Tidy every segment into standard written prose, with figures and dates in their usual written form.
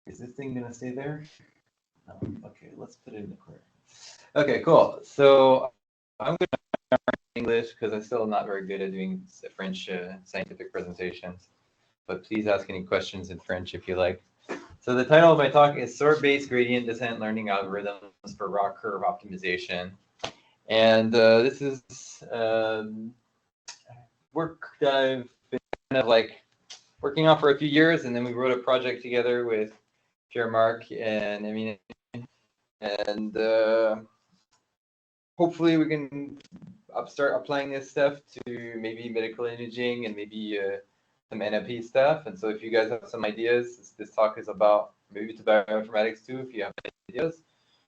Is this thing going to stay there? No. Okay, let's put it in the corner. Okay, cool. So I'm going to start in English because I'm still not very good at doing French scientific presentations. But please ask any questions in French if you like. So the title of my talk is Sort-Based Gradient Descent Learning Algorithms for ROC Curve Optimization. And this is work that I've been kind of like working on for a few years, and then we wrote a project together with Pierre-Marc and Emine, and hopefully we can start applying this stuff to maybe medical imaging and maybe some NLP stuff. And so if you guys have some ideas, this talk is about maybe to bioinformatics too, if you have ideas.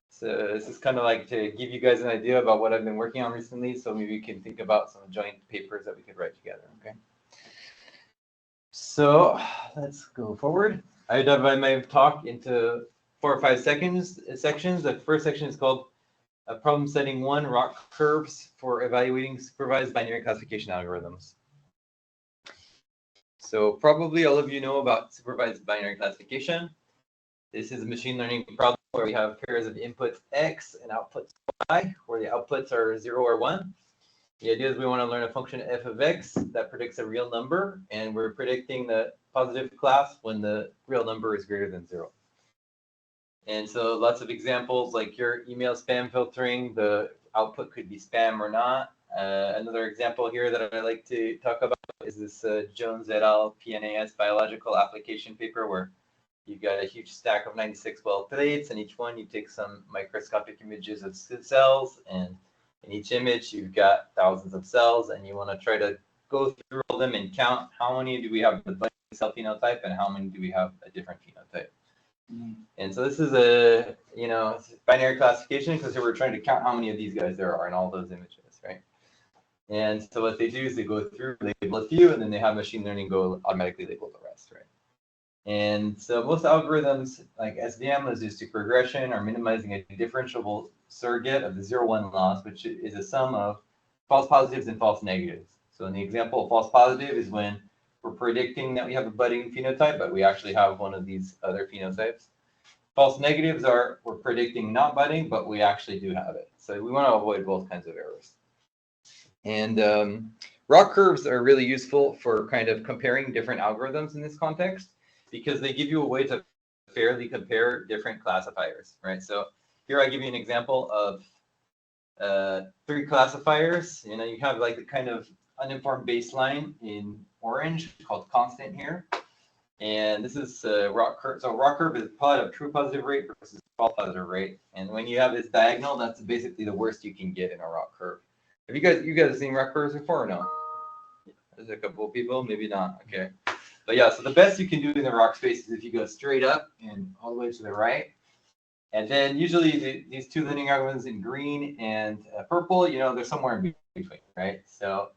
So this is kind of like to give you guys an idea about what I've been working on recently, so maybe we can think about some joint papers that we could write together, okay? So let's go forward. I divide my talk into 4 or 5 sections. The first section is called Problem Setting 1, ROC Curves for Evaluating Supervised Binary Classification Algorithms. So probably all of you know about supervised binary classification. This is a machine learning problem where we have pairs of inputs x and outputs y, where the outputs are 0 or 1. The idea is we want to learn a function f of x that predicts a real number, and we're predicting the positive class when the real number is greater than 0. And so lots of examples, like your email spam filtering, the output could be spam or not. Another example here that I like to talk about is this Jones et al. PNAS biological application paper, where you've got a huge stack of 96 well plates, and each one you take some microscopic images of cells, and in each image you've got thousands of cells, and you want to try to go through all of them and count how many do we have the cell phenotype and how many do we have a different phenotype. And so this is a binary classification, because we're trying to count how many of these guys there are in all those images, right? And so what they do is they go through, label a few, and then they have machine learning go automatically label the rest, right? And so most algorithms like SVM, logistic regression, are minimizing a differentiable surrogate of the 0-1 loss, which is a sum of false positives and false negatives. So in the example of false positive is when we're predicting that we have a budding phenotype, but we actually have one of these other phenotypes. False negatives are we're predicting not budding, but we actually do have it. So we want to avoid both kinds of errors. And ROC curves are really useful for kind of comparing different algorithms in this context, because they give you a way to fairly compare different classifiers, right? So here I give you an example of 3 classifiers. You have like the kind of uninformed baseline in orange called constant here. And this is ROC curve. So ROC curve is a plot of true positive rate versus false positive rate. And when you have this diagonal, that's basically the worst you can get in a ROC curve. Have you guys seen ROC curves before or no? There's a couple of people, maybe not. Okay. But yeah, so the best you can do in the ROC space is if you go straight up and all the way to the right. And then usually these 2 linear algorithms in green and purple, they're somewhere in between, right? So,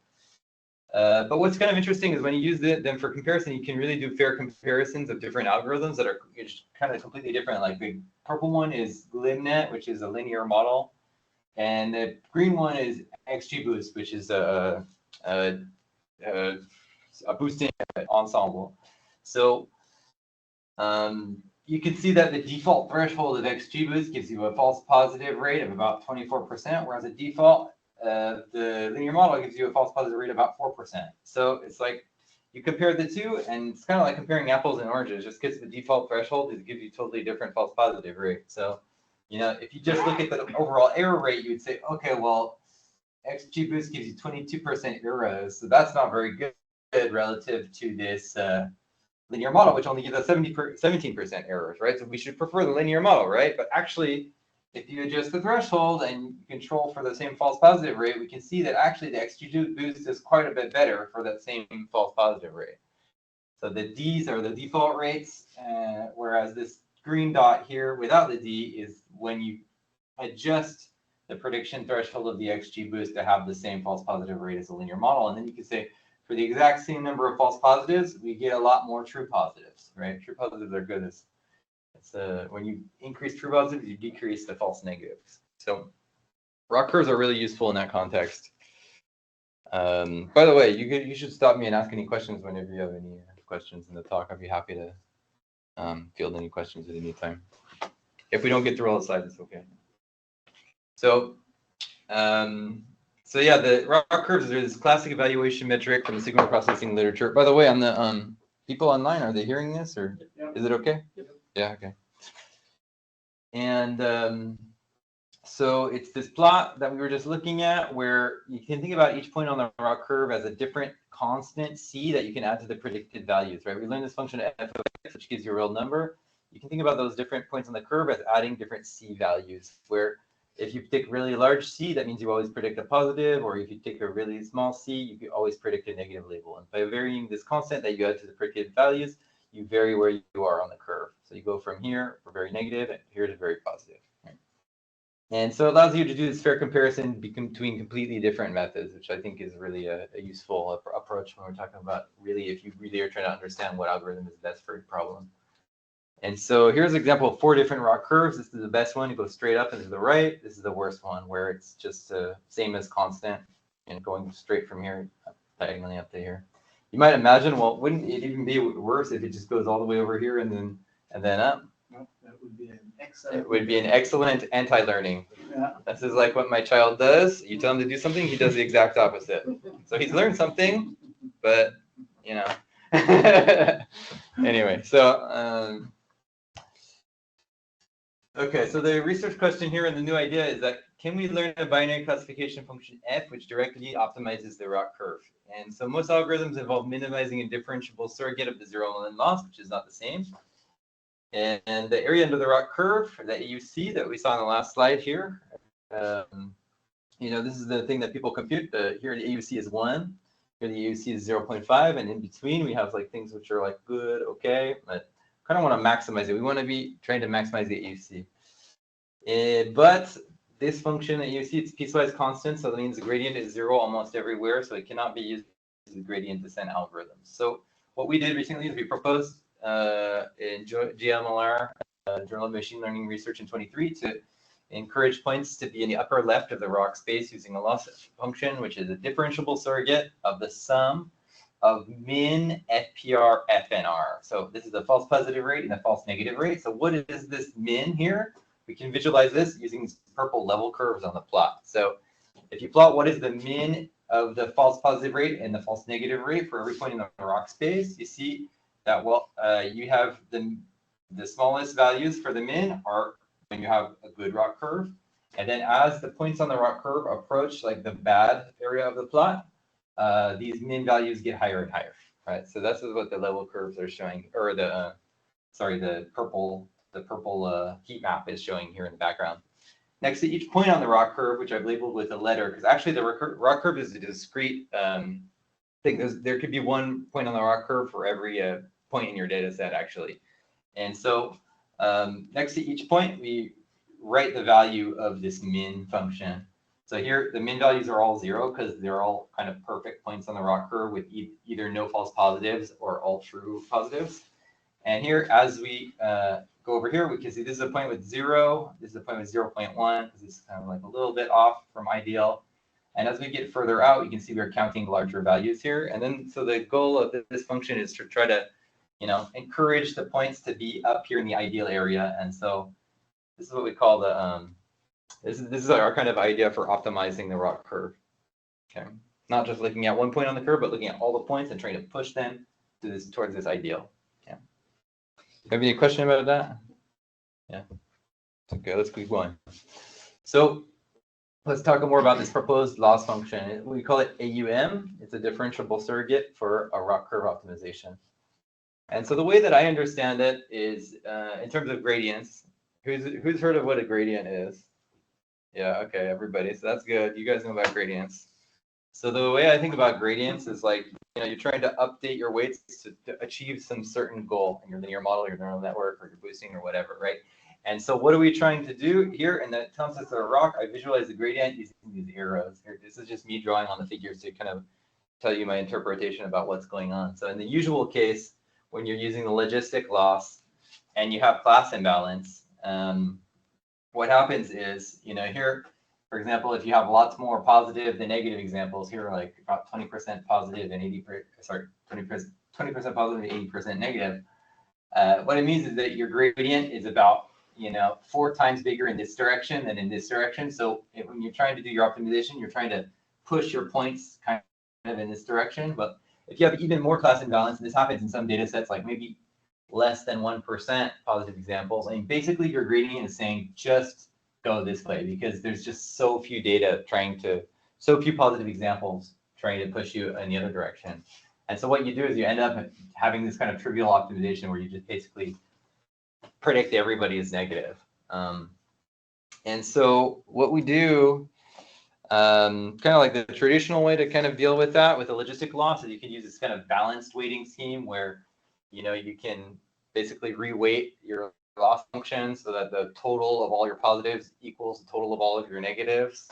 but what's kind of interesting is when you use them for comparison, you can really do fair comparisons of different algorithms that are kind of completely different. Like the purple one is LibNet, which is a linear model. And the green one is XGBoost, which is a boosting ensemble. So you can see that the default threshold of XGBoost gives you a false positive rate of about 24%, whereas the default the linear model gives you a false positive rate of about 4%. So it's like you compare the two, and it's kind of like comparing apples and oranges. Just because the default threshold is gives you totally different false positive rate. So if you just look at the overall error rate, you would say, okay, well, XGBoost gives you 22% errors, so that's not very good relative to this linear model, which only gives us 17% errors, right? So we should prefer the linear model, right? But actually, if you adjust the threshold and control for the same false positive rate, we can see that actually the XGBoost is quite a bit better for that same false positive rate. So the D's are the default rates, whereas this green dot here without the D is when you adjust the prediction threshold of the XGBoost to have the same false positive rate as the linear model. And then you can say, for the exact same number of false positives, we get a lot more true positives, right? True positives are good. When you increase true positives, you decrease the false negatives. So ROC curves are really useful in that context. By the way, you should stop me and ask any questions whenever you have any questions in the talk. I'd be happy to field any questions in the meantime. If we don't get through all the slides, it's okay. So, yeah, the ROC curves are this classic evaluation metric from the signal processing literature. By the way, on the people online, are they hearing this, or is it okay? Yep. Yeah, okay. And so it's this plot that we were just looking at, where you can think about each point on the ROC curve as a different constant c that you can add to the predicted values, right? We learned this function f of x, which gives you a real number. You can think about those different points on the curve as adding different c values, where if you pick really large c, that means you always predict a positive, or if you take a really small c, you can always predict a negative label. And by varying this constant that you add to the predicted values, you vary where you are on the curve. So you go from here for very negative and here to very positive. Right? And so it allows you to do this fair comparison between completely different methods, which I think is really a useful approach when we're talking about really, if you really are trying to understand what algorithm is best for a problem. And so here's an example of 4 different ROC curves. This is the best one. It goes straight up and to the right. This is the worst one, where it's just same as constant and going straight from here diagonally up to here. You might imagine, well, wouldn't it even be worse if it just goes all the way over here and then up? No, that would be an excellent. It would be an excellent anti-learning. Yeah. This is like what my child does. You tell him to do something, he does the exact opposite. So he's learned something, but you know. Anyway, so okay, so the research question here and the new idea is that, can we learn a binary classification function f which directly optimizes the ROC curve? And so most algorithms involve minimizing a differentiable surrogate of the zero element loss, which is not the same. And the area under the ROC curve, the AUC that we saw on the last slide here, you know, this is the thing that people compute. Here the AUC is 1, here the AUC is 0.5, and in between we have like things which are like good, okay, but kind of want to maximize it. We want to be trying to maximize the AUC. But this function at AUC, it's piecewise constant, so that means the gradient is 0 almost everywhere, so it cannot be used as a gradient descent algorithm. So what we did recently is we proposed in JMLR, Journal of Machine Learning Research in 23, to encourage points to be in the upper left of the ROC space using a loss function, which is a differentiable surrogate of the sum of min FPR FNR. So this is the false positive rate and the false negative rate. So what is this min here? We can visualize this using these purple level curves on the plot. So if you plot what is the min of the false positive rate and the false negative rate for every point in the ROC space, you see that, well, you have the smallest values for the min are when you have a good ROC curve. And then as the points on the ROC curve approach like the bad area of the plot, these min values get higher and higher, right? So that's what the level curves are showing, or the purple heat map is showing here in the background. Next to each point on the ROC curve, which I've labeled with a letter, because actually the ROC curve is a discrete thing. There could be one point on the ROC curve for every point in your data set, actually. And so next to each point, we write the value of this min function. So here, the min values are all 0 because they're all kind of perfect points on the ROC curve with either no false positives or all true positives. And here, as we go over here, we can see this is a point with 0. This is a point with 0.1 because it's kind of like a little bit off from ideal. And as we get further out, you can see we're counting larger values here. And then, so the goal of this function is to try to, you know, encourage the points to be up here in the ideal area. And so this is what we call the, this is our kind of idea for optimizing the ROC curve. Okay, not just looking at one point on the curve, but looking at all the points and trying to push them to this towards this ideal. Yeah. Have any question about that? Yeah. Okay, let's keep going. So let's talk more about this proposed loss function. We call it AUM. It's a differentiable surrogate for a ROC curve optimization. And so the way that I understand it is in terms of gradients. Who's heard of what a gradient is? Yeah, okay, everybody. So that's good. You guys know about gradients. So the way I think about gradients is like, you know, you're trying to update your weights to achieve some certain goal in your linear model, your neural network, or your boosting, or whatever, right? And so what are we trying to do here? In the context of a ROC, I visualize the gradient using these arrows. Here, this is just me drawing on the figures to kind of tell you my interpretation about what's going on. So in the usual case, when you're using the logistic loss and you have class imbalance, what happens is, you know, here, for example, if you have lots more positive than negative examples, here are like about 20% positive and 20% positive and 80% negative. What it means is that your gradient is about 4 times bigger in this direction than in this direction. So when you're trying to do your optimization, you're trying to push your points kind of in this direction. But if you have even more class imbalance, and this happens in some data sets, like maybe less than 1% positive examples, I mean, basically your gradient is saying just go this way because there's just so few so few positive examples trying to push you in the other direction. And so what you do is you end up having this kind of trivial optimization where you just basically predict everybody is negative. And so what we do, kind of like the traditional way to kind of deal with that with a logistic loss is you can use this kind of balanced weighting scheme where, you can basically reweight your loss function so that the total of all your positives equals the total of all of your negatives,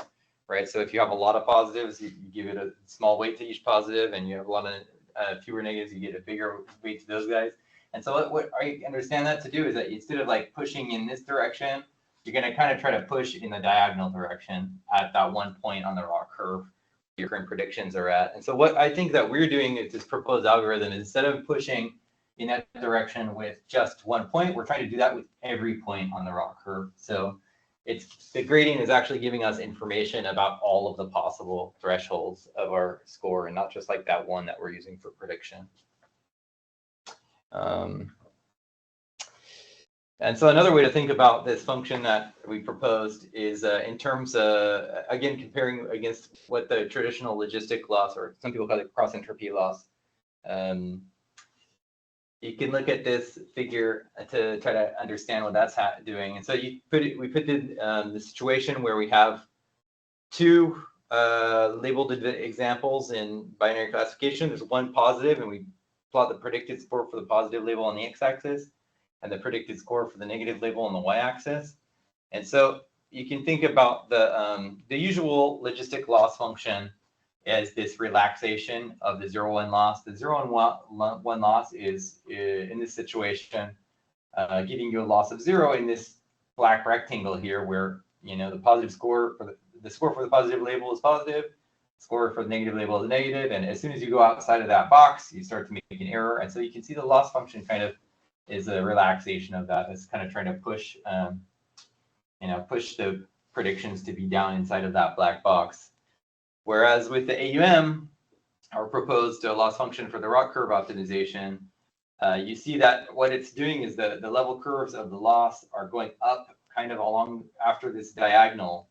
right? So if you have a lot of positives, you give it a small weight to each positive, and you have a lot of fewer negatives, you get a bigger weight to those guys. And so what I understand that to do is that instead of like pushing in this direction, you're going to kind of try to push in the diagonal direction at that one point on the ROC curve your current predictions are at. And so what I think that we're doing is this proposed algorithm, instead of pushing in that direction with just one point, we're trying to do that with every point on the ROC curve. So the gradient is actually giving us information about all of the possible thresholds of our score and not just like that one that we're using for prediction. And so another way to think about this function that we proposed is in terms of, again, comparing against what the traditional logistic loss, or some people call it cross entropy loss. You can look at this figure to try to understand what that's doing. And so we put the situation where we have two labeled examples in binary classification. There's one positive, and we plot the predicted score for the positive label on the x-axis and the predicted score for the negative label on the y-axis. And so you can think about the usual logistic loss function as this relaxation of the 0-1 loss. The 0-1 loss is, in this situation, giving you a loss of 0 in this black rectangle here, where the positive score for the score for the positive label is positive, score for the negative label is negative, and as soon as you go outside of that box, you start to make an error. And so you can see the loss function kind of is a relaxation of that. It's kind of trying to push, push the predictions to be down inside of that black box. Whereas with the AUM, our proposed loss function for the ROC curve optimization, you see that what it's doing is the level curves of the loss are going up kind of along after this diagonal,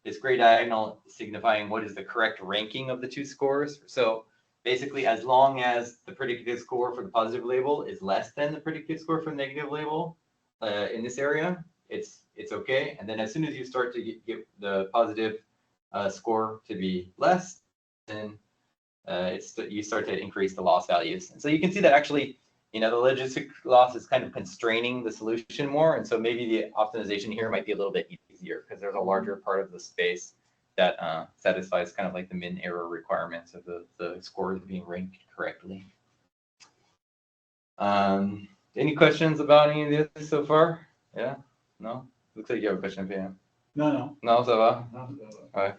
this gray diagonal signifying what is the correct ranking of the two scores. So basically, as long as the predicted score for the positive label is less than the predicted score for the negative label in this area, it's okay. And then as soon as you start to get the positive score to be less, then you start to increase the loss values. And so you can see that actually, the logistic loss is kind of constraining the solution more. And so maybe the optimization here might be a little bit easier because there's a larger part of the space that satisfies kind of like the min error requirements of the scores being ranked correctly. Any questions about any of this so far? Yeah? No? Looks like you have a question, PM. No. No, ça va? All right.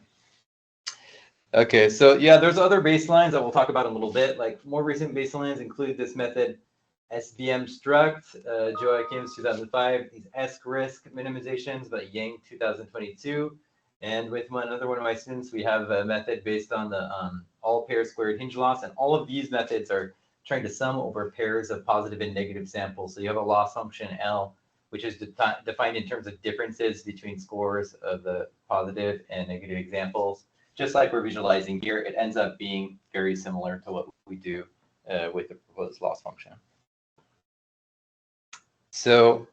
Okay, so yeah, there's other baselines that we'll talk about in a little bit. Like more recent baselines include this method SVM struct, Joachim's 2005, these ESC-risk minimizations by Yang 2022. And with another one of my students, we have a method based on the all pair squared hinge loss. And all of these methods are trying to sum over pairs of positive and negative samples. So you have a loss function L, which is defined in terms of differences between scores of the positive and negative examples. Just like we're visualizing here, it ends up being very similar to what we do with the proposed loss function. So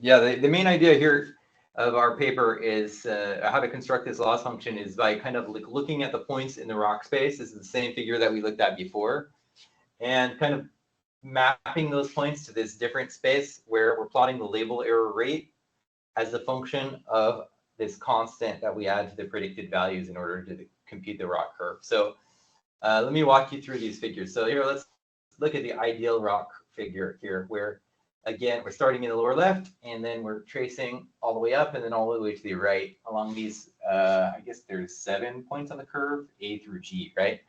yeah, the main idea here of our paper is how to construct this loss function is by kind of like looking at the points in the ROC space. This is the same figure that we looked at before, and kind of mapping those points to this different space where we're plotting the label error rate as the function of this constant that we add to the predicted values in order to compute the ROC curve. So let me walk you through these figures. So here, let's look at the ideal ROC figure here, where again, we're starting in the lower left, and then we're tracing all the way up and then all the way to the right along these, I guess there's 7 points on the curve, A through G, right?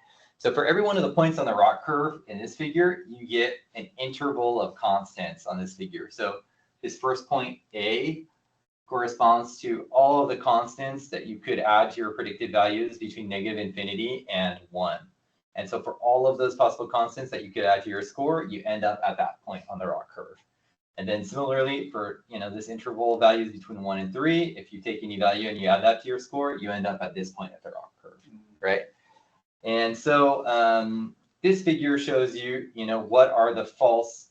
So for every one of the points on the ROC curve in this figure, you get an interval of constants on this figure. So this first point A corresponds to all of the constants that you could add to your predicted values between negative infinity and 1. And so for all of those possible constants that you could add to your score, you end up at that point on the ROC curve. And then similarly for this interval of values between 1 and 3, if you take any value and you add that to your score, you end up at this point at the ROC curve, right? And so this figure shows you, what are the false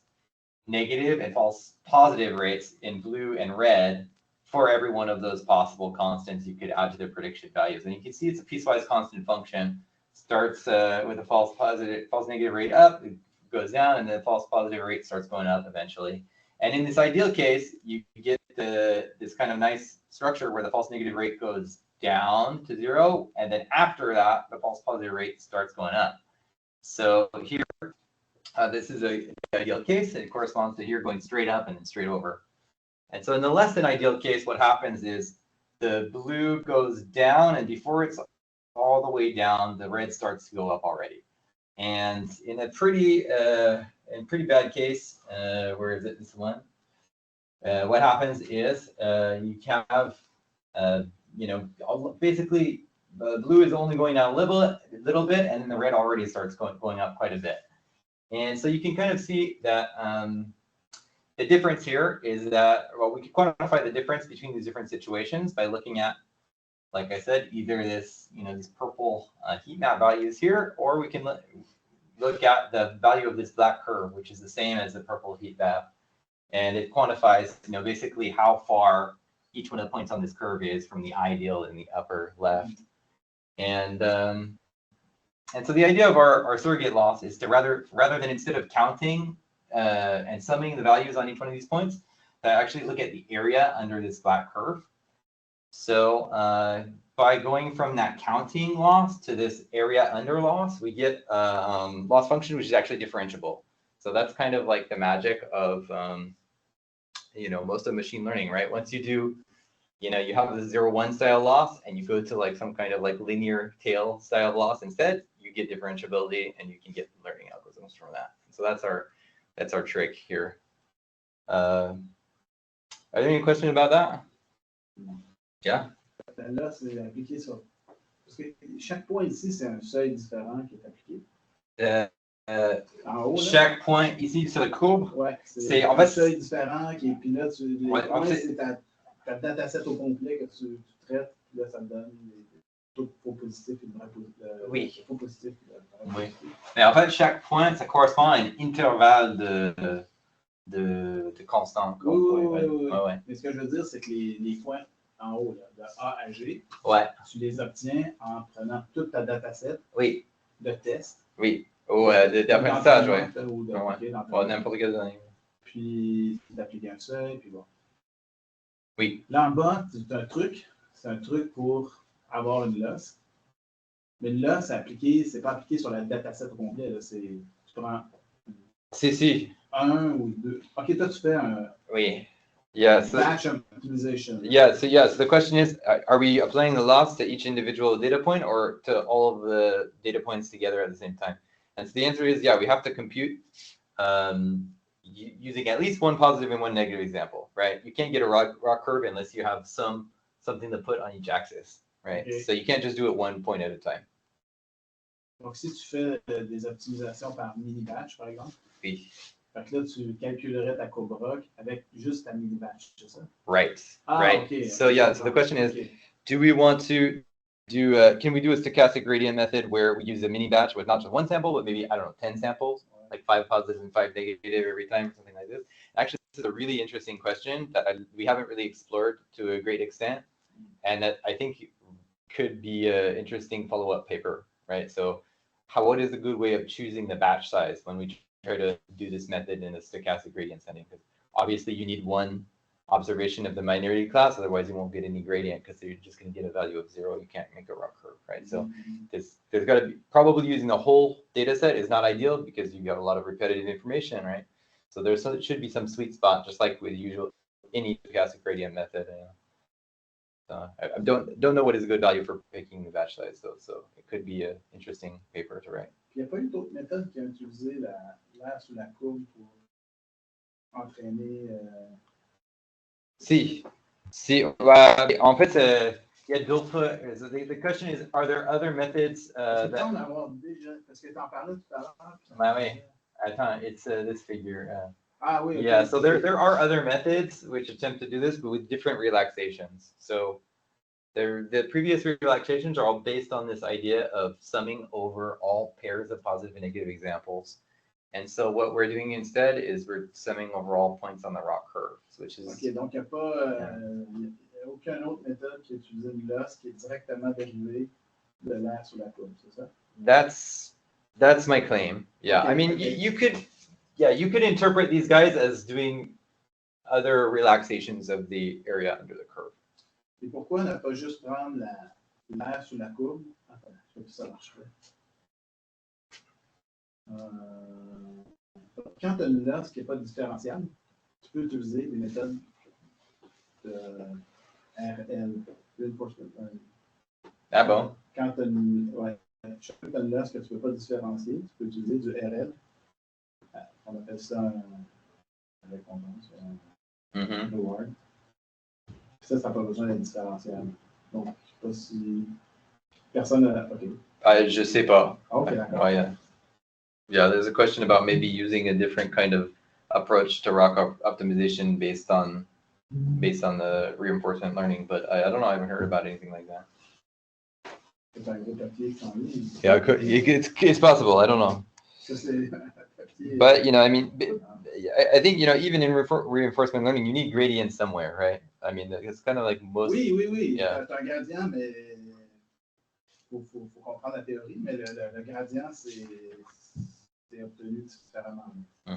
negative and false positive rates in blue and red for every one of those possible constants you could add to the prediction values. And you can see it's a piecewise constant function. Starts with a false negative rate up, it goes down, and the false positive rate starts going up eventually. And in this ideal case, you get this kind of nice structure where the false negative rate goes down to 0, and then after that, the false positive rate starts going up. So here, this is an ideal case. It corresponds to here going straight up and then straight over. And so in the less than ideal case, what happens is the blue goes down, and before it's all the way down, the red starts to go up already. And in a pretty bad case, where is it, this one? What happens is you can have, basically the blue is only going down a little bit, and then the red already starts going up quite a bit. And so you can kind of see that the difference here is that, well, we can quantify the difference between these different situations by looking at, like I said, either this, these purple heat map values here, or we can look at the value of this black curve, which is the same as the purple heat map. And it quantifies, basically how far each one of the points on this curve is from the ideal in the upper left. And so the idea of our surrogate loss is to rather than instead of counting and summing the values on each one of these points, to actually look at the area under this black curve. So by going from that counting loss to this area under loss, we get a loss function which is actually differentiable. So that's kind of like the magic of most of machine learning, right? Once you do, you have the 0-1 style loss, and you go to like some kind of like linear tail style loss instead, you get differentiability, and you can get learning algorithms from that. So that's our trick here. Are there any questions about that? Yeah. Là, c'est appliqué sur. Parce que chaque point ici, c'est un seuil différent qui est appliqué. En haut, chaque point ici sur la courbe, ouais, c'est en fait un seuil différent qui est. Puis là, c'est ta dataset au complet que tu traites. Puis là, ça te donne tout faux positif et vrai positif. Oui. Faux positif. Oui. Mais en fait, chaque point, ça correspond à un intervalle de constants. Oui. Ouais. Mais ce que je veux dire, c'est que les points en haut, là, de A à G, ouais, tu les obtiens en prenant toute ta dataset de test. Oui, ou d'apprentissage, oui. Ou n'importe quelle donnée. Puis d'appliquer un seuil, puis bon. Oui. Là en bas, c'est un truc pour avoir une loss. Mais une loss, c'est pas appliqué sur la dataset au complet. Là, tu prends un ou deux. OK, toi, tu fais un batch optimization. Yeah, so the question is, are we applying the loss to each individual data point or to all of the data points together at the same time? And so the answer is, we have to compute using at least one positive and one negative example, right? You can't get a ROC curve unless you have something to put on each axis, right? Okay. So you can't just do it one point at a time. Donc, si tu fais des optimisations par mini-batch, par exemple, oui. Fait que là, tu calculerais ta courbe ROC avec juste ta mini-batch, c'est ça? Right, right. Okay. So the question is, do we want to do, can we do a stochastic gradient method where we use a mini-batch with not just one sample, but maybe, 10 samples, like 5 positive and 5 negative every time or something like this? Actually, this is a really interesting question that we haven't really explored to a great extent, and that I think could be an interesting follow-up paper, right? So what is a good way of choosing the batch size when we try to do this method in a stochastic gradient setting? Because obviously you need one observation of the minority class, otherwise you won't get any gradient because you're just going to get a value of 0. You can't make a ROC curve, right? So there's got to be, probably using the whole data set is not ideal because you got a lot of repetitive information, right? So there should be some sweet spot, just like with any stochastic gradient method. I don't know what is a good value for picking the batch size though, so it could be an interesting paper to write. il n'y a pas eu d'autres méthodes qui ont utilisé l'air sous la courbe pour entraîner. Si, en fait, il y a d'autres. The question is, are there other methods Parce that? Parce que tu en parlais tout à l'heure. Bah oui, attends, it's this figure. Ah oui. Yeah, Okay. so there are other methods which attempt to do this, but with different relaxations. So the previous relaxations are all based on this idea of summing over all pairs of positive and negative examples. And so what we're doing instead is we're summing over all points on the ROC curve, which is. OK, donc il n'y a pas aucune autre méthode qui utilise une loss qui est directement dérivée de l'air sur la courbe, c'est ça? That's my claim. Yeah, Okay, I mean, okay. you could interpret these guys as doing other relaxations of the area under the curve. Et pourquoi ne pas juste prendre l'air sur la courbe? Attends, je sais pas si ça marcherait. Quand tu as une loss qui n'est pas différentiable, tu peux utiliser des méthodes de RL, reinforcement learning. Ah bon? Quand tu as une loss que tu ne peux pas différencier, tu peux utiliser du RL. On appelle ça un récompense, un reward. Ça n'a pas besoin d'être différentiable. Donc, je ne sais pas si personne n'a. OK. Je sais pas. OK, d'accord. Yeah, there's a question about maybe using a different kind of approach to ROC optimization based on the reinforcement learning, but I don't know. I haven't heard about anything like that. Yeah, it's possible. I don't know. But I mean, I think even in reinforcement learning, you need gradients somewhere, right? I mean, it's kind of like most. Oui. Yeah. Tu as un gradient, mais faut comprendre la théorie, mais le gradient, c'est obtenu différemment.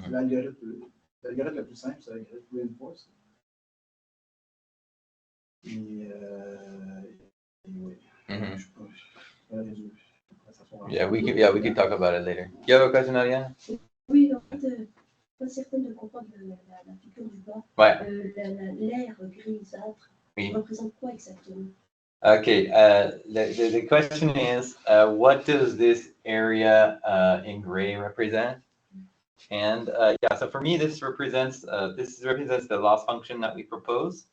L'algorithme le plus simple, c'est l'algorithme reinforce. Et oui. Yeah, we could talk about it later. You have a question, Ariane? Oui, en fait, pas certaine de comprendre la figure du bas. Ouais. L'air grisâtre représente quoi exactement? Okay, the question is, what does this area in gray represent? And so for me, this represents the loss function that we propose,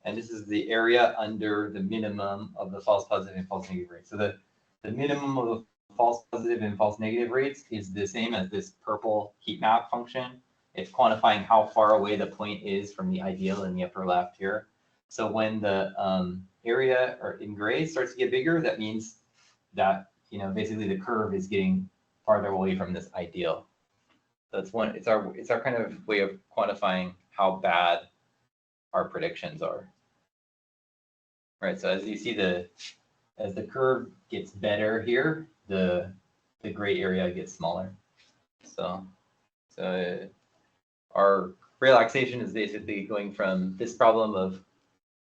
and this is the area under the minimum of the false positive and false negative rates. So the minimum of the false positive and false negative rates is the same as this purple heat map function. It's quantifying how far away the point is from the ideal in the upper left here. So when the area in gray starts to get bigger, that means that basically the curve is getting farther away from this ideal. That's one. It's our kind of way of quantifying how bad our predictions are. Right. So as you see as the curve gets better here, the gray area gets smaller. So our relaxation is basically going from this problem of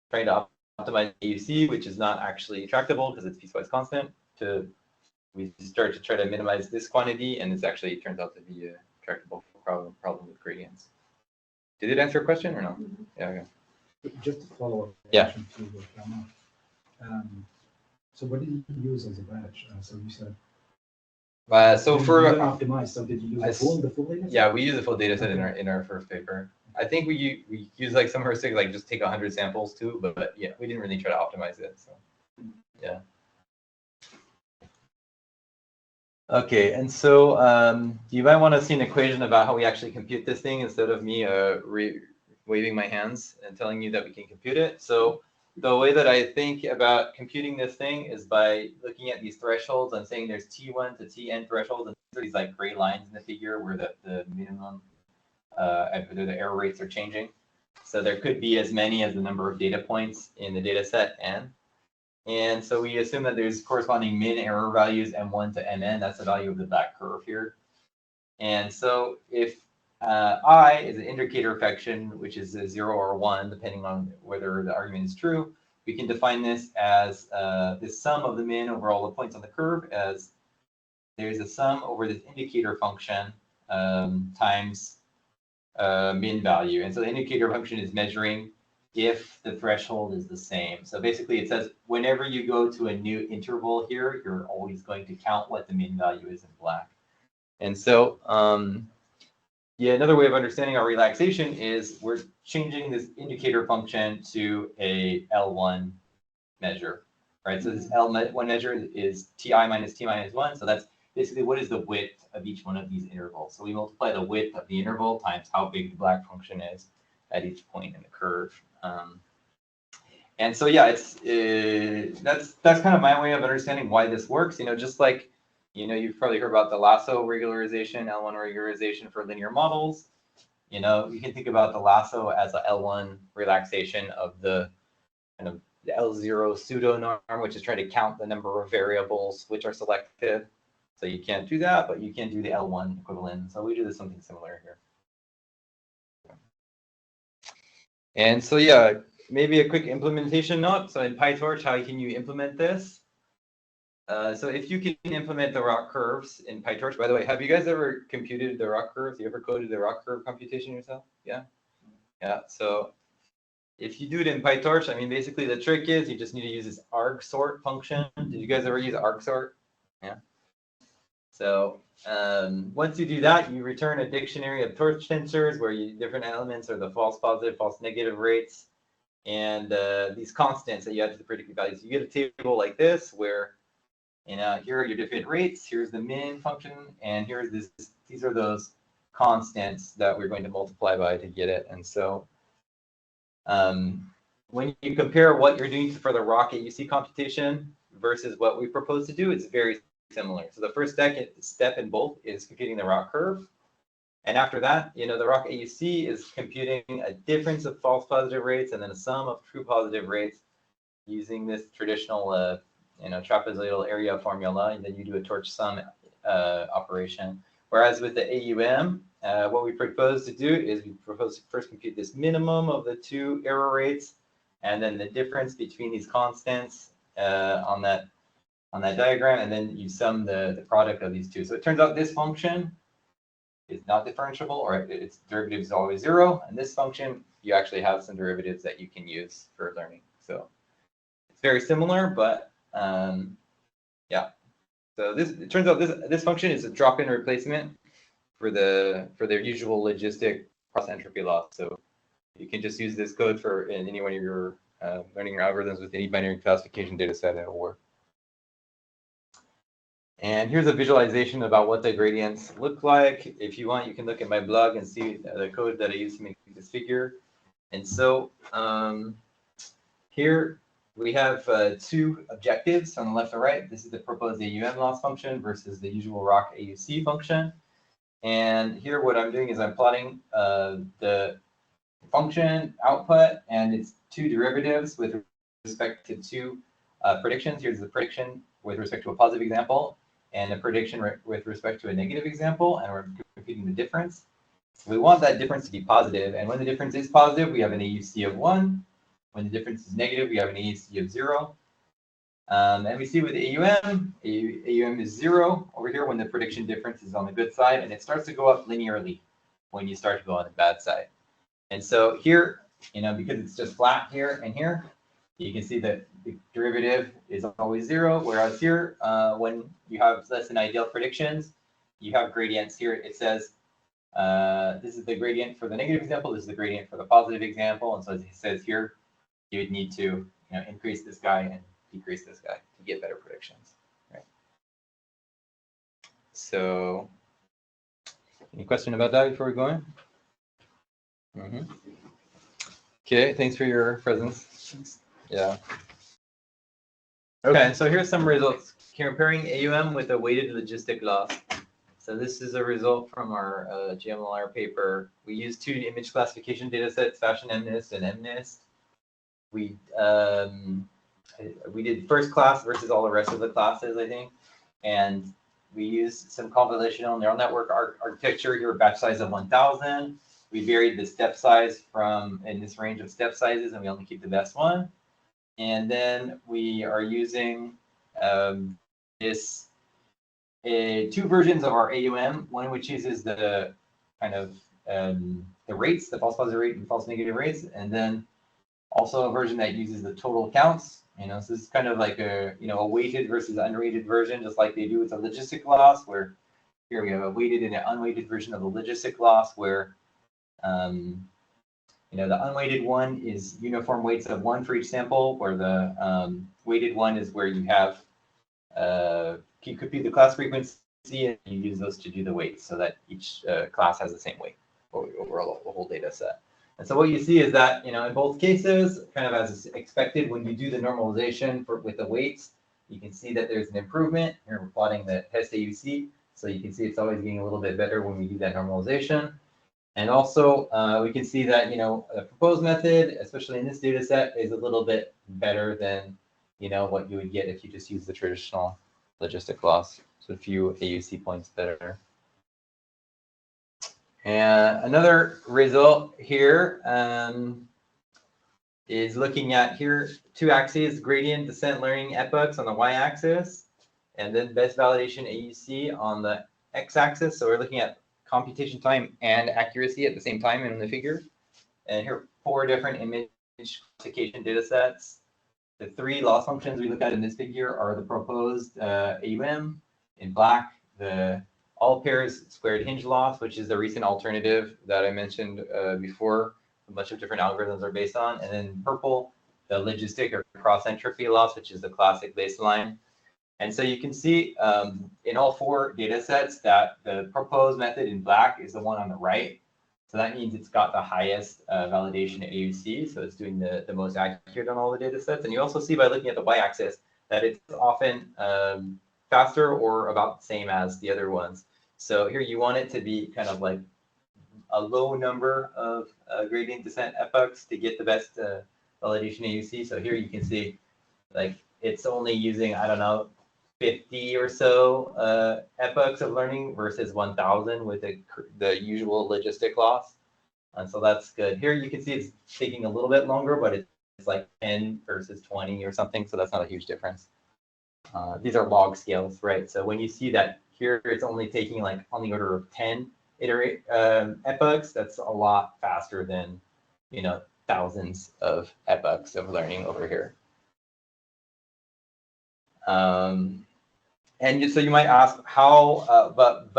trying to optimize AUC, which is not actually tractable because it's piecewise constant, to we start to try to minimize this quantity, and this actually turns out to be a tractable problem with gradients. Did it answer your question or no? Mm-hmm. Yeah. Okay. Just to follow up. Yeah. So what did you use as a batch? So you said. So for optimize, so did you use the full data set? Yeah, we use the full data set in our first paper. I think we use like some heuristics, like just take 100 samples too, but yeah, we didn't really try to optimize it. So yeah. Okay, and so you might want to see an equation about how we actually compute this thing instead of me waving my hands and telling you that we can compute it. So the way that I think about computing this thing is by looking at these thresholds and saying there's T1 to Tn thresholds, and these are these like gray lines in the figure where the minimum, the error rates are changing. So there could be as many as the number of data points in the data set n. And so we assume that there's corresponding min error values m1 to mn. That's the value of the back curve here. And so if I is an indicator affection, which is a 0 or 1, depending on whether the argument is true, we can define this as this sum of the min over all the points on the curve as there's a sum over this indicator function times min value. And so the indicator function is measuring if the threshold is the same. So basically it says whenever you go to a new interval here, you're always going to count what the min value is in black. And so, yeah, another way of understanding our relaxation is we're changing this indicator function to a L1 measure, right? So this L1 measure is Ti minus T minus 1. So that's basically what is the width of each one of these intervals. So we multiply the width of the interval times how big the black function is at each point in the curve. And so, yeah, that's kind of my way of understanding why this works. Just like, you've probably heard about the lasso regularization, L1 regularization for linear models. You can think about the lasso as a L1 relaxation of the kind of the L0 pseudo norm, which is trying to count the number of variables which are selected. So you can't do that, but you can do the L1 equivalent. So we do something similar here. And so, yeah, maybe a quick implementation note. So in PyTorch, how can you implement this? So if you can implement the ROC curves in PyTorch, by the way, have you guys ever computed the ROC curves? You ever coded the ROC curve computation yourself? Yeah? Yeah, so if you do it in PyTorch, I mean, basically the trick is you just need to use this argsort function. Did you guys ever use argsort? Yeah. So once you do that, you return a dictionary of torch tensors where different elements are the false positive, false negative rates, and these constants that you add to the predicted values. You get a table like this where, here are your different rates. Here's the min function, and here's this. These are those constants that we're going to multiply by to get it. And so when you compare what you're doing for the ROC AUC computation versus what we propose to do, it's very similar. So the first step in both is computing the ROC curve. And after that, the ROC AUC is computing a difference of false positive rates and then a sum of true positive rates using this traditional trapezoidal area formula, and then you do a torch sum operation. Whereas with the AUM, what we propose to do is we propose to first compute this minimum of the two error rates, and then the difference between these constants on that diagram, and then you sum the product of these two. So it turns out this function is not differentiable, or its derivative is always 0, and this function, you actually have some derivatives that you can use for learning. So it's very similar, but yeah. So it turns out this function is a drop-in replacement for their usual logistic cross entropy loss. So you can just use this code in any one of your learning your algorithms with any binary classification data set, and it will work. And here's a visualization about what the gradients look like. If you want, you can look at my blog and see the code that I use to make this figure. And so here we have two objectives on the left and right. This is the proposed AUM loss function versus the usual ROC AUC function. And here what I'm doing is I'm plotting the function output and its two derivatives with respect to two predictions. Here's the prediction with respect to a positive example and a prediction with respect to a negative example, and we're computing the difference. So we want that difference to be positive, and when the difference is positive, we have an AUC of 1. When the difference is negative, we have an AUC of 0. And we see with AUM is 0 over here when the prediction difference is on the good side, and it starts to go up linearly when you start to go on the bad side. And so here, because it's just flat here and here, you can see that the derivative is always 0, whereas here, when you have less than ideal predictions, you have gradients here. It says, this is the gradient for the negative example, this is the gradient for the positive example, and so as it says here, you would need to increase this guy and decrease this guy to get better predictions. Right? So, any question about that before we go on? Okay, thanks for your presence. Yeah. Okay, so here's some results comparing AUM with a weighted logistic loss. So this is a result from our GMLR paper. We used two image classification data sets, fashion MNIST and MNIST. We did first class versus all the rest of the classes, I think. And we used some convolutional neural network architecture here, batch size of 1,000. We varied the step size in this range of step sizes, and we only keep the best one. And then we are using two versions of our AUM, one which uses the kind of the rates, the false positive rate and false negative rates, and then also a version that uses the total counts. So this is kind of like a weighted versus unweighted version, just like they do with the logistic loss, where here we have a weighted and an unweighted version of the logistic loss where, the unweighted one is uniform weights of 1 for each sample, where the weighted one is where you have, you compute the class frequency and you use those to do the weights so that each class has the same weight over the whole data set. And so what you see is that, in both cases, kind of as expected, when you do the normalization with the weights, you can see that there's an improvement. Here we're plotting the test AUC. So you can see it's always getting a little bit better when we do that normalization. And also, we can see that, the proposed method, especially in this data set, is a little bit better than, what you would get if you just use the traditional logistic loss. So a few AUC points better. And another result here is looking at here 2 axes, gradient descent learning epochs on the y-axis, and then best validation AUC on the x-axis. So we're looking at computation time and accuracy at the same time in the figure. And here are 4 different image classification data sets. The 3 loss functions we look at in this figure are the proposed AUM in black, the all pairs squared hinge loss, which is the recent alternative that I mentioned before, a bunch of different algorithms are based on, and then purple, the logistic or cross entropy loss, which is the classic baseline. And so you can see in all 4 data sets that the proposed method in black is the one on the right. So that means it's got the highest validation AUC. So it's doing the most accurate on all the data sets. And you also see by looking at the y-axis that it's often faster or about the same as the other ones. So here you want it to be kind of like a low number of gradient descent epochs to get the best validation AUC. So here you can see like it's only using, I don't know, 50 or so epochs of learning versus 1,000 with the usual logistic loss. And so that's good. Here you can see it's taking a little bit longer, but it's like 10 versus 20 or something. So that's not a huge difference. These are log scales, right? So when you see that here, it's only taking like on the order of 10 epochs, that's a lot faster than, thousands of epochs of learning over here. And so you might ask how, but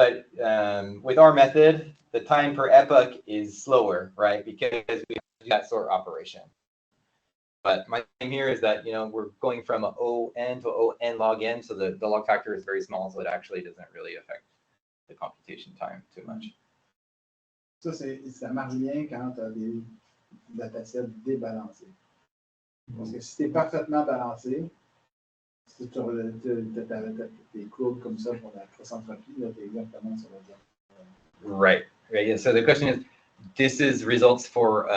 with our method, the time per epoch is slower, right? Because we have to do that sort operation. But my aim here is that, we're going from ON to ON log n, so the log factor is very small, so it actually doesn't really affect the computation time too much. Ça, ça marche bien quand tu as des datasets débalancés. Parce que si tu es parfaitement balancé, si tu as tes courbes comme ça pour la cross-entropie, là, tu es exactement sur la zone. Right. Yeah. So the question is, this is results for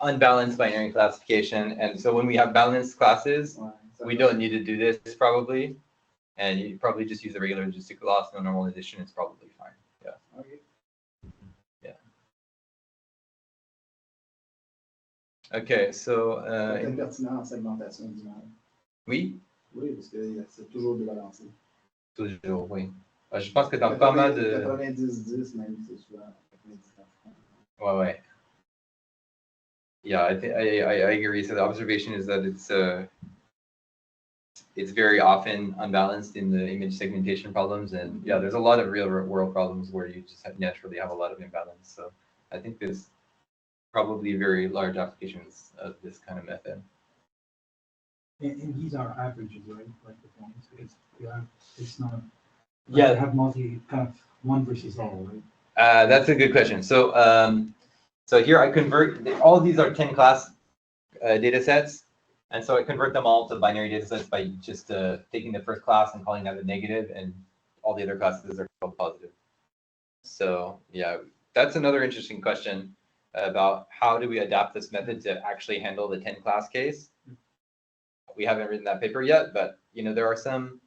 unbalanced binary classification. And so when we have balanced classes, we don't need to do this probably. And you probably just use the regular logistic loss, no normalization, it's probably fine. Yeah. Okay. Yeah. Okay, so. C'est pertinent en segmentation d'image. Oui? Oui, parce que c'est toujours débalancé. Toujours, oui. Je pense que dans pas mal de. 90-10 même, c'est souvent 90-10. Ouais. Yeah, I agree. So the observation is that it's very often unbalanced in the image segmentation problems, and yeah, there's a lot of real world problems where you just naturally have a lot of imbalance. So I think there's probably very large applications of this kind of method. And these are averages, right? Like the points. It's not. Like Yeah. You have multi kind of one versus all, right? That's a good question. So so here I convert all of these are 10 class data sets, and so I convert them all to binary data sets by just taking the first class and calling that a negative, and all the other classes are called positive. So yeah, that's another interesting question about how do we adapt this method to actually handle the 10 class case. We haven't written that paper yet, but there are some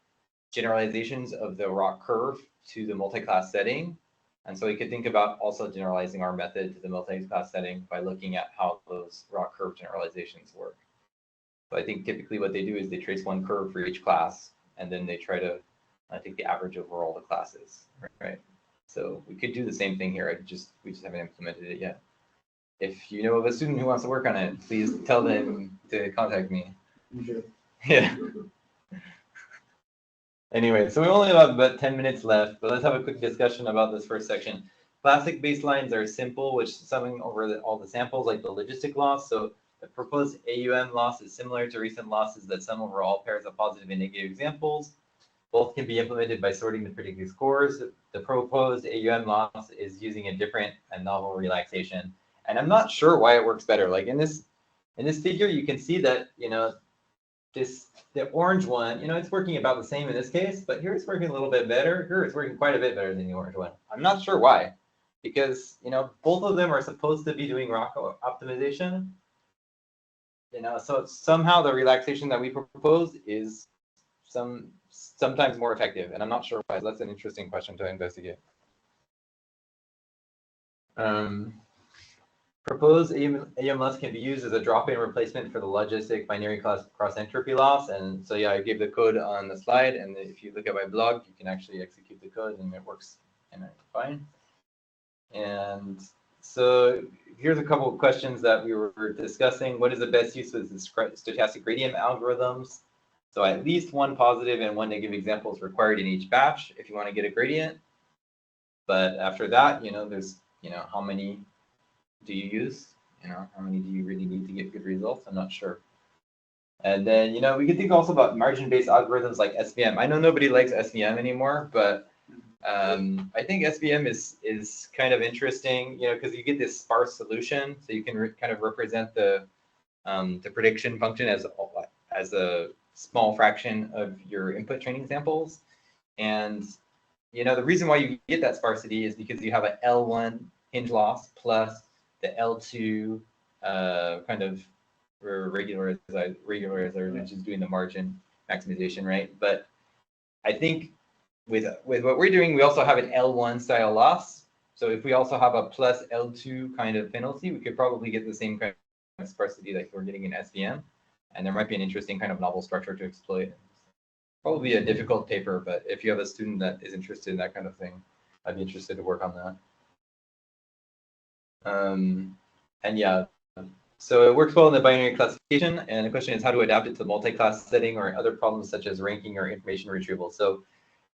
generalizations of the ROC curve to the multi-class setting. And so we could think about also generalizing our method to the multi-class setting by looking at how those ROC curve generalizations work. So I think typically what they do is they trace one curve for each class, and then they try to take the average over all the classes, right? So we could do the same thing here. We just haven't implemented it yet. If you know of a student who wants to work on it, please tell them to contact me. Okay. Yeah. Anyway, so we only have about 10 minutes left, but let's have a quick discussion about this first section. Classic baselines are simple, which summing over all the samples, like the logistic loss. So the proposed AUM loss is similar to recent losses that sum over all pairs of positive and negative examples. Both can be implemented by sorting the predicted scores. The proposed AUM loss is using a different and novel relaxation. And I'm not sure why it works better. Like in this figure, you can see that, the orange one, it's working about the same in this case, but here it's working a little bit better. Here it's working quite a bit better than the orange one. I'm not sure why, because, both of them are supposed to be doing ROC optimization. So somehow the relaxation that we propose is sometimes more effective, and I'm not sure why. So that's an interesting question to investigate. Proposed AUM loss can be used as a drop-in replacement for the logistic binary cross entropy loss. And so, yeah, I gave the code on the slide. And if you look at my blog, you can actually execute the code and it works fine. And so here's a couple of questions that we were discussing. What is the best use of the stochastic gradient algorithms? So at least one positive and one negative example is required in each batch if you want to get a gradient. But after that, there's, how many do you use? How many do you really need to get good results? I'm not sure. And then, we could think also about margin-based algorithms like SVM. I know nobody likes SVM anymore, but I think SVM is kind of interesting, because you get this sparse solution, so you can kind of represent the prediction function as a small fraction of your input training samples. And the reason why you get that sparsity is because you have an L1 hinge loss plus the L2 kind of regularizer, which is doing the margin maximization, right? But I think with what we're doing, we also have an L1 style loss. So if we also have a plus L2 kind of penalty, we could probably get the same kind of sparsity that we're getting in SVM. And there might be an interesting kind of novel structure to exploit. Probably a difficult paper, but if you have a student that is interested in that kind of thing, I'd be interested to work on that. And yeah, so it works well in the binary classification. And the question is how to adapt it to multi-class setting or other problems such as ranking or information retrieval. So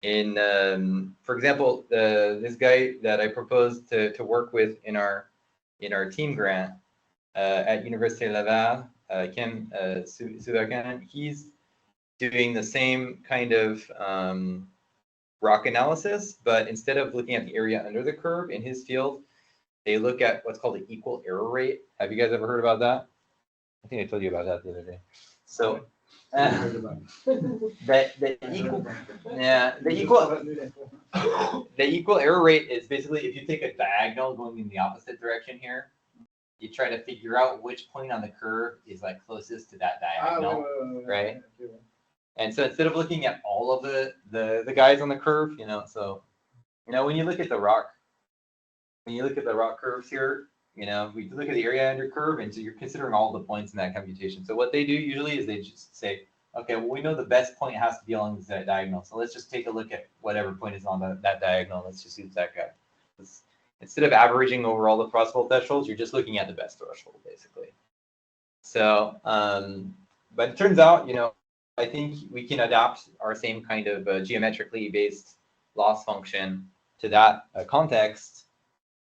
for example, this guy that I proposed to work with in our team grant at University of Laval, Ken Sudakan, he's doing the same kind of ROC analysis, but instead of looking at the area under the curve in his field, they look at what's called the equal error rate. Have you guys ever heard about that? I think I told you about that the other day. So the equal error rate is basically if you take a diagonal going in the opposite direction here, you try to figure out which point on the curve is like closest to that diagonal, right? And so instead of looking at all of the guys on the curve, so when you look at the ROC, curves here, we look at the area under curve, and so you're considering all the points in that computation. So what they do usually is they just say, okay, well, we know the best point has to be along this diagonal, so let's just take a look at whatever point is on that diagonal. Let's just use that guy. Instead of averaging over all the possible thresholds, you're just looking at the best threshold, basically. So, but it turns out, I think we can adapt our same kind of geometrically based loss function to that context.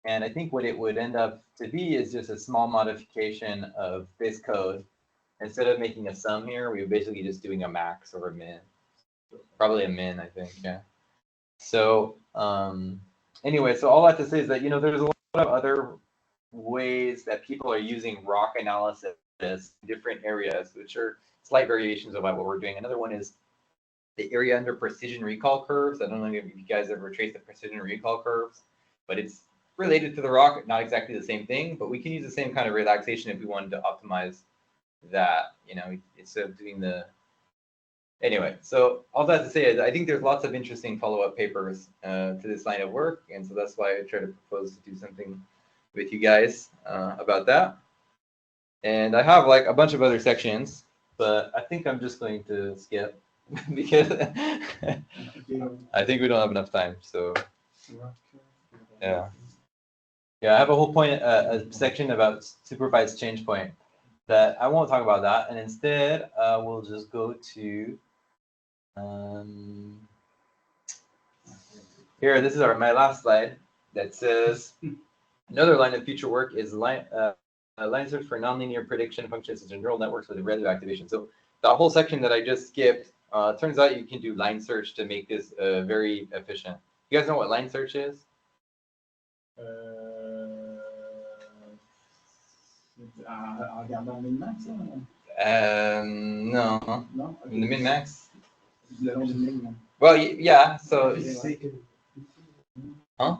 And I think what it would end up to be is just a small modification of this code. Instead of making a sum here, we're basically just doing a max or a min. Probably a min, I think, yeah. So anyway, so all I have to say is that, there's a lot of other ways that people are using ROC analysis in different areas, which are slight variations of what we're doing. Another one is the area under precision recall curves. I don't know if you guys ever traced the precision recall curves, but it's related to the ROC, not exactly the same thing, but we can use the same kind of relaxation if we wanted to optimize that, instead of doing the... Anyway, so all that to say is I think there's lots of interesting follow-up papers to this line of work, and so that's why I try to propose to do something with you guys about that. And I have like a bunch of other sections, but I think I'm just going to skip because I think we don't have enough time. So yeah, I have a whole a section about supervised change point, that I won't talk about that, and instead we'll just go to here, this is my last slide that says another line of future work is line search for nonlinear prediction functions such as neural networks with relative activation. So the whole section that I just skipped, turns out you can do line search to make this very efficient. You guys know what line search is? En regardant le min-max, ça? No. Non? Okay. The min-max? Le long d'une ligne. Well, yeah. So, huh?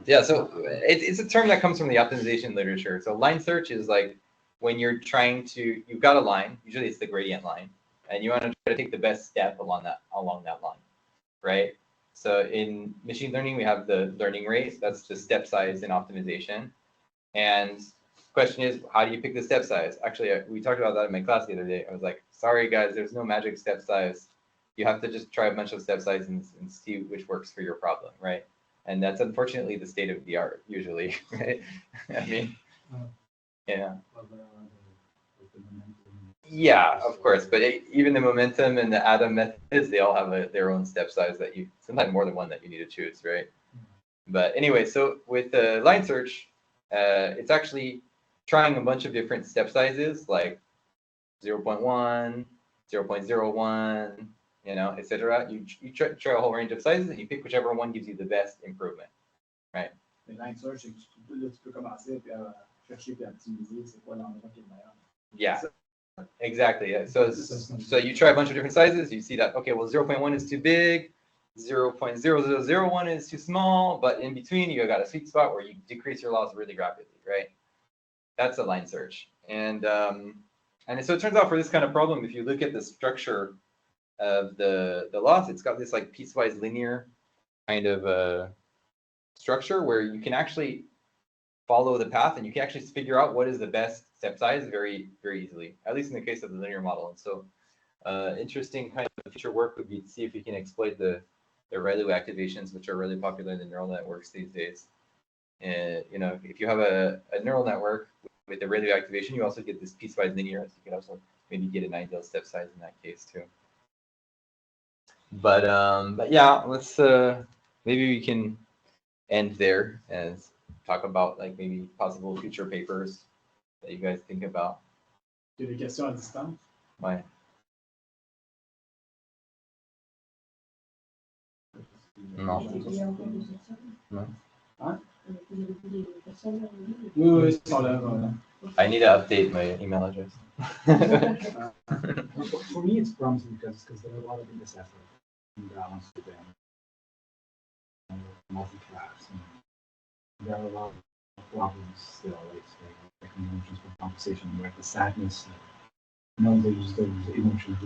Yeah. So it's a term that comes from the optimization literature. So line search is like when you're trying to, you've got a line. Usually it's the gradient line, and you want to try to take the best step along that line, right? So in machine learning, we have the learning rate. That's the step size in optimization. And the question is, how do you pick the step size? Actually, we talked about that in my class the other day. I was like, sorry, guys, there's no magic step size. You have to just try a bunch of step sizes and see which works for your problem, right? And that's unfortunately the state of the art, usually, right? I mean, yeah. Yeah, of course. But even the momentum and the atom methods, they all have their own step size that you, sometimes more than one that you need to choose, right? But anyway, so with the line search, it's actually trying a bunch of different step sizes like 0.1, 0.01, you know, etc. You try a whole range of sizes and you pick whichever one gives you the best improvement, right? Mais line search, tu peux commencer puis chercher puis optimiser c'est quoi l'endroit qui est le meilleur. Yeah, exactly. Yeah. So you try a bunch of different sizes. You see that, okay, well, 0.1 is too big, 0.0001 is too small, but in between you got a sweet spot where you decrease your loss really rapidly, right? That's a line search. And so it turns out for this kind of problem, if you look at the structure of the loss, it's got this like piecewise linear kind of structure where you can actually follow the path and you can actually figure out what is the best step size very, very easily, at least in the case of the linear model. And so interesting kind of future work would be to see if we can exploit the ReLU activations, which are really popular in the neural networks these days. And, you know, if you have a neural network with the ReLU activation, you also get this piecewise linear, so you can also maybe get an ideal step size in that case too. But yeah, let's maybe we can end there and talk about like maybe possible future papers that you guys think about. Il y a des questions à distance? Ouais. Non. Non. Hein? Oui, oui, ils sont là. I need to update my email address. For me, it's promising because there are a lot of data sets that balance with them, multi-class. There are a lot of problems still, like emotions for compensation, where the sadness, those emotions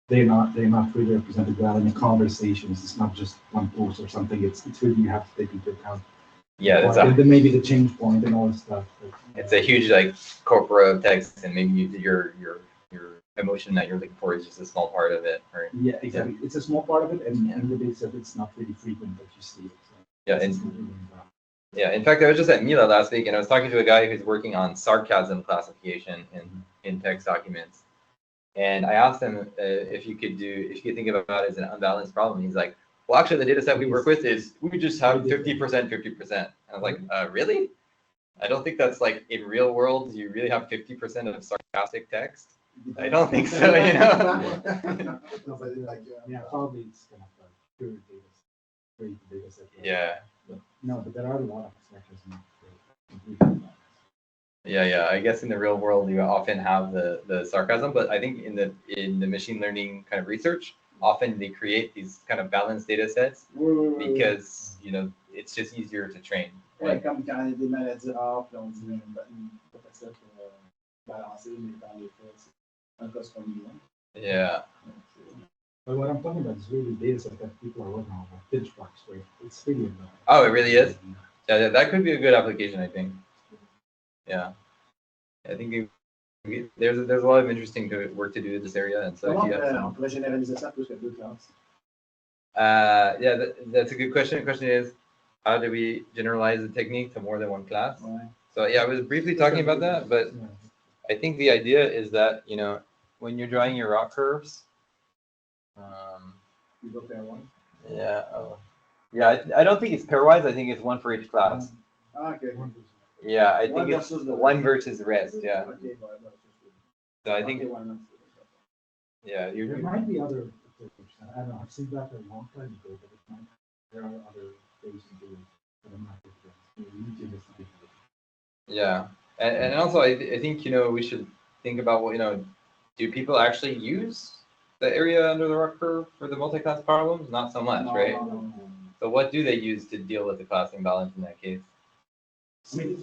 they're not really represented well in the conversations. It's not just one post or something. It's really you have to take into account. Yeah, that's then maybe the change point and all this stuff. It's a huge like corpora of text, and maybe your emotion that you're looking for is just a small part of it, right? Yeah, exactly. Yeah. It's a small part of it, and the data set it's not really frequent that you see it. So yeah, in fact, I was just at Mila last week, and I was talking to a guy who's working on sarcasm classification in text documents. And I asked him if you could think about it as an unbalanced problem. He's like, well, actually, the data set we work with is we just have 50%, 50%. I was like, really? I don't think that's like in real world. You really have 50% of sarcastic text? I don't think so, you know? Yeah, probably it's kind of pure data set. Yeah. No, but there are a lot of sarcasm. Yeah. I guess in the real world, you often have the sarcasm, but I think in the machine learning kind of research, often they create these kind of balanced data sets because, you know, it's just easier to train. Ouais, comme quand il y a des maladies rares, puis on dit une ça pour balancer, mais dans les faits, c'est un cas sur un million. Yeah. But what I'm talking about is really data set that people are working on, like benchmarks, where it's really Oh, it really is? Yeah, that could be a good application, I think. Yeah. I think there's a lot of interesting work to do in this area, and so if you have on pourrait généraliser ça plus que 2 classes? Yeah, that's a good question. The question is, how do we generalize the technique to more than one class? Ouais. So yeah, I was briefly talking about that, but I think the idea is that, you know, when you're drawing your ROC curves, You go pair one. Yeah. Oh. Yeah. I don't think it's pairwise. I think it's one for each class. Okay. Yeah. I One think it's versus the one versus the rest. Yeah. Okay, So I think. okay, why not? Yeah. There might be other approaches. I don't know. I've seen that a long time ago, but there are other ways to do it. But I'm not sure. You need to investigate it. Yeah. And also I think we should think about what do people actually use the area under the ROC curve for the multi-class problems? Not so much, right? No. So what do they use to deal with the class imbalance in that case? I mean,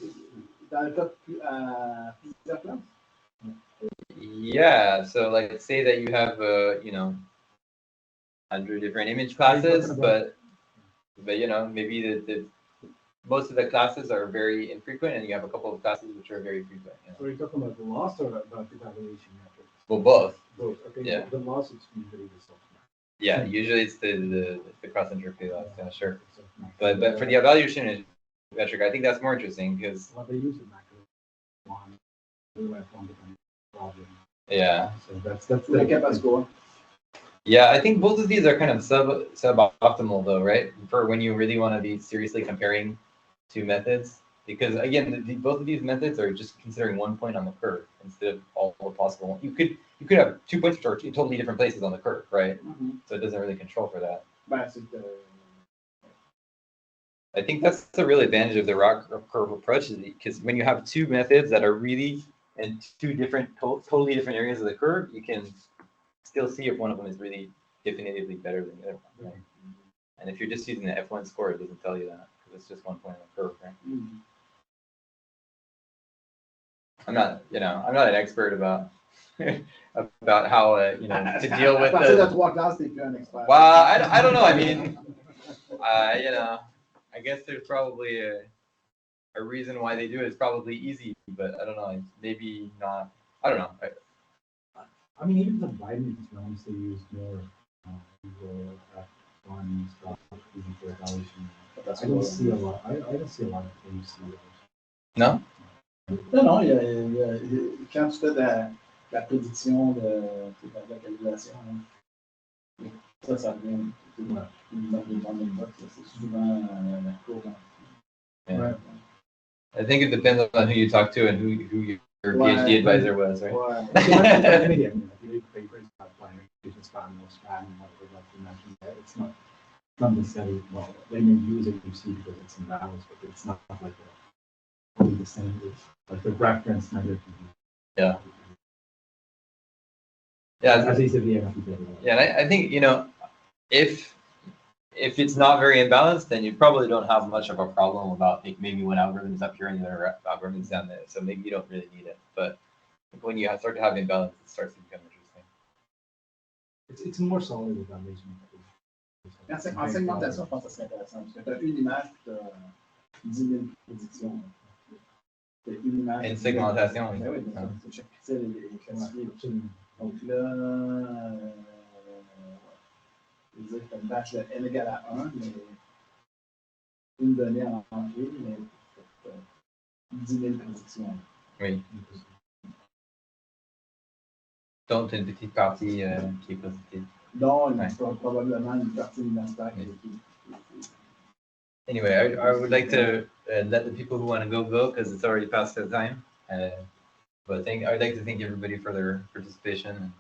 dans le cas plusieurs classes. Yeah, so like say that you have 100 different image classes, but maybe the most of the classes are very infrequent, and you have a couple of classes which are very frequent. So you're talking about the loss or about the evaluation metrics? Well, both. Both. Okay. Yeah. The loss is usually the software. Yeah, usually it's the cross interplay loss. Yeah, sure. But for the evaluation metric, I think that's more interesting because. Well, they use the macro one, one different problem. Yeah. So that's the score. Yeah, I think both of these are kind of suboptimal though, right? For when you really want to be seriously comparing two methods, because again, both of these methods are just considering one point on the curve instead of all the possible. You could have 2 points which are in totally different places on the curve, right? Mm-hmm. So it doesn't really control for that. But I think that's the real advantage of the ROC curve approach, is because when you have two methods that are really in two different, totally different areas of the curve, you can still see if one of them is really definitively better than the other one, right? And if you're just using the F1 score, it doesn't tell you that because it's just one point on the curve, right? Mm-hmm. I'm not an expert about about how to deal with the. Well, I don't know. I mean, I guess there's probably a reason why they do it. It's probably easy, but I don't know. Maybe not. I don't know. I mean, even the Biden economics, they use more Google F1 stuff even for evaluation. I don't see a lot. I don't see a lot of things. No. Non, quand tu fais de la prédiction de la calculation, ça vient c'est souvent la courbe. Yeah. I think it depends on who you talk to and who your PhD advisor was, right? It's not necessarily, well, they may use it because it's in balance, but it's not like only the standard, like the reference standard. Yeah. Yeah. As he said, yeah. Yeah, and I think if it's not very imbalanced, then you probably don't have much of a problem about maybe one algorithm is up here and the other algorithm is down there. So maybe you don't really need it. But when you start to have imbalance, it starts to become interesting. It's more solid evaluation. En segmentation, je pense que c'est intéressant. Parce que tu as une image, tu as 10 000 prédictions. Tu as une image. Une segmentation, oui. Oui, chaque pixel est classifié. Donc là, je veux dire que tu as une batch de n égale à 1, mais une donnée en entier, mais 10 000 prédictions. Oui. Donc, une petite partie qui est positive. Non, probablement une partie universitaire qui est. Anyway, I would like to let the people who want to go because it's already past their time. But I'd like to thank everybody for their participation.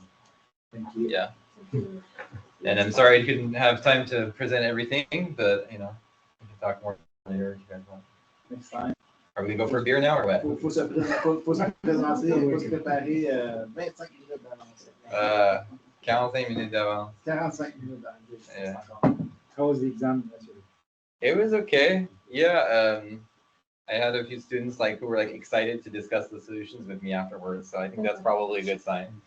Thank you. Yeah. And I'm sorry I couldn't have time to present everything, but we can talk more later if you guys want. Next time. Are we gonna go for a beer now or what? Faut se présenter, faut se préparer 25 minutes d'avance. 45 minutes d'avance. 45 minutes d'avance. Yeah. How was the exam yesterday? It was okay. Yeah. I had a few students who were excited to discuss the solutions with me afterwards, so I think that's probably a good sign.